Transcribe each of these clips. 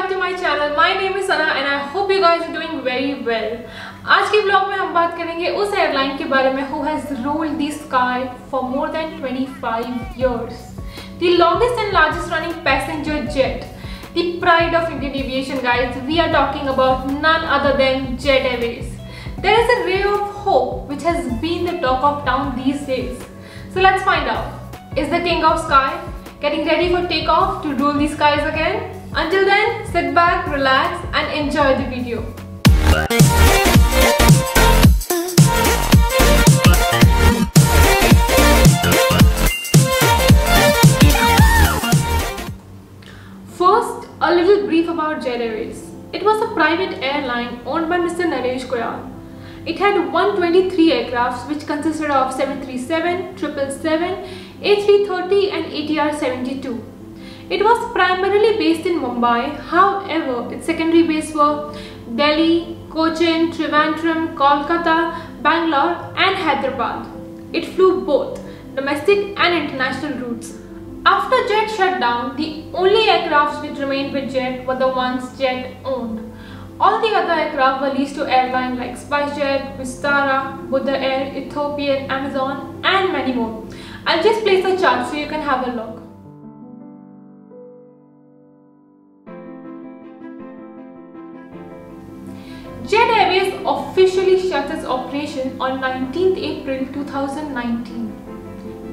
back to my channel. My name is Sana and I hope you guys are doing very well. आज के blog में हम बात करेंगे उस एयरलाइन के बारे में who has ruled the sky for more than 25 years. The longest and largest running passenger jet. The pride of Indian aviation, guys. We are talking about none other than Jet Airways. There is a ray of hope which has been the talk of town these days. So let's find out. Is the king of sky getting ready for takeoff to rule the skies again? Until then, sit back, relax and enjoy the video. First, a little brief about Jet Airways. It was a private airline owned by Mr. Naresh Goyal. It had 123 aircrafts which consisted of 737, 777, A330 and ATR 72. It was primarily based in Mumbai, however, its secondary bases were Delhi, Cochin, Trivandrum, Kolkata, Bangalore and Hyderabad. It flew both domestic and international routes. After Jet shut down, the only aircrafts which remained with Jet were the ones Jet owned. All the other aircraft were leased to airlines like SpiceJet, Vistara, Buddha Air, Ethiopian, Amazon and many more. I'll just place a chart so you can have a look. Jet Airways officially shut its operation on 19th April 2019.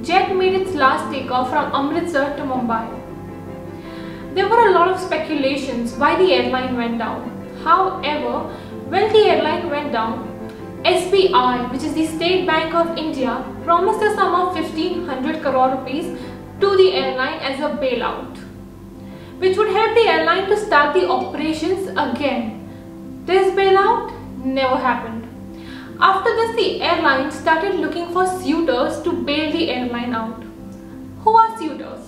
Jet made its last takeoff from Amritsar to Mumbai. There were a lot of speculations why the airline went down. However, when the airline went down, SBI, which is the State Bank of India, promised a sum of 1500 crore rupees to the airline as a bailout, which would help the airline to start the operations again. This bailout never happened. After this, the airline started looking for suitors to bail the airline out. Who are suitors?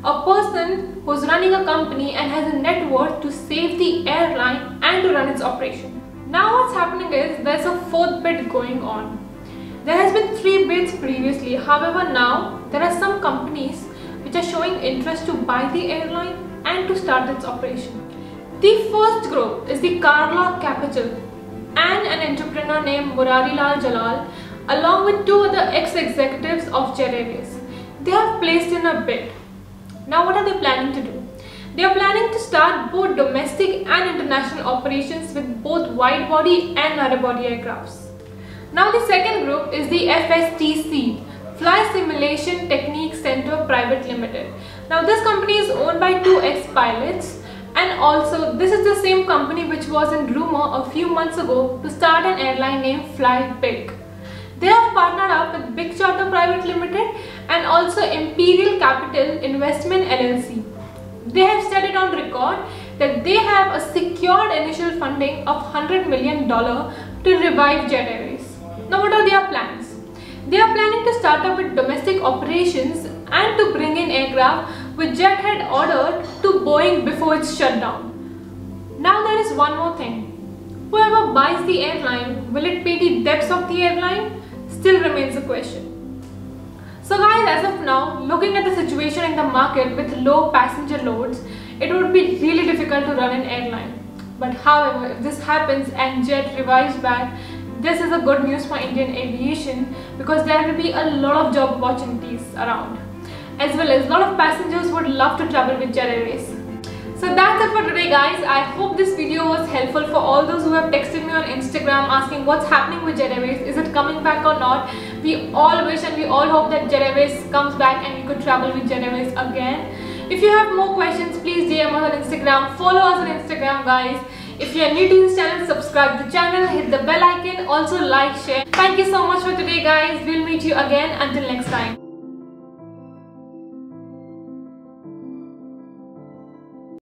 A person who is running a company and has a net worth to save the airline and to run its operation. Now what's happening is there's a fourth bid going on. There has been 3 bids previously. However, now there are some companies which are showing interest to buy the airline and to start its operation. The first group is the Carlyle Capital and an entrepreneur named Murarilal Jalal along with 2 other ex-executives of Jet Airways. They have placed in a bid. Now what are they planning to do? They are planning to start both domestic and international operations with both wide body and narrow body aircrafts. Now the second group is the FSTC, Flight Simulation Technique Center Private Limited. Now this company is owned by 2 ex-pilots. And also, this is the same company which was in rumor a few months ago to start an airline named Flybig. They have partnered up with Big Charter Private Limited and also Imperial Capital Investment LLC. They have said it on record that they have a secured initial funding of $100 million to revive Jet Airways. Now what are their plans? They are planning to start up with domestic operations and to bring in aircraft which Jet had ordered to Boeing before its shutdown. Now there is one more thing. Whoever buys the airline, will it pay the debts of the airline? Still remains a question. So guys, as of now, looking at the situation in the market with low passenger loads, it would be really difficult to run an airline. But however, if this happens and Jet revives back, this is a good news for Indian aviation because there will be a lot of job opportunities around. As well as a lot of passengers would love to travel with Jet Airways. So that's it for today, guys. I hope this video was helpful for all those who have texted me on Instagram asking what's happening with Jet Airways. Is it coming back or not? We all wish and we all hope that Jet Airways comes back and we could travel with Jet Airways again. If you have more questions, please DM us on Instagram. Follow us on Instagram, guys. If you are new to this channel, subscribe to the channel, hit the bell icon, also like, share. Thank you so much for today, guys. We'll meet you again. Until next time.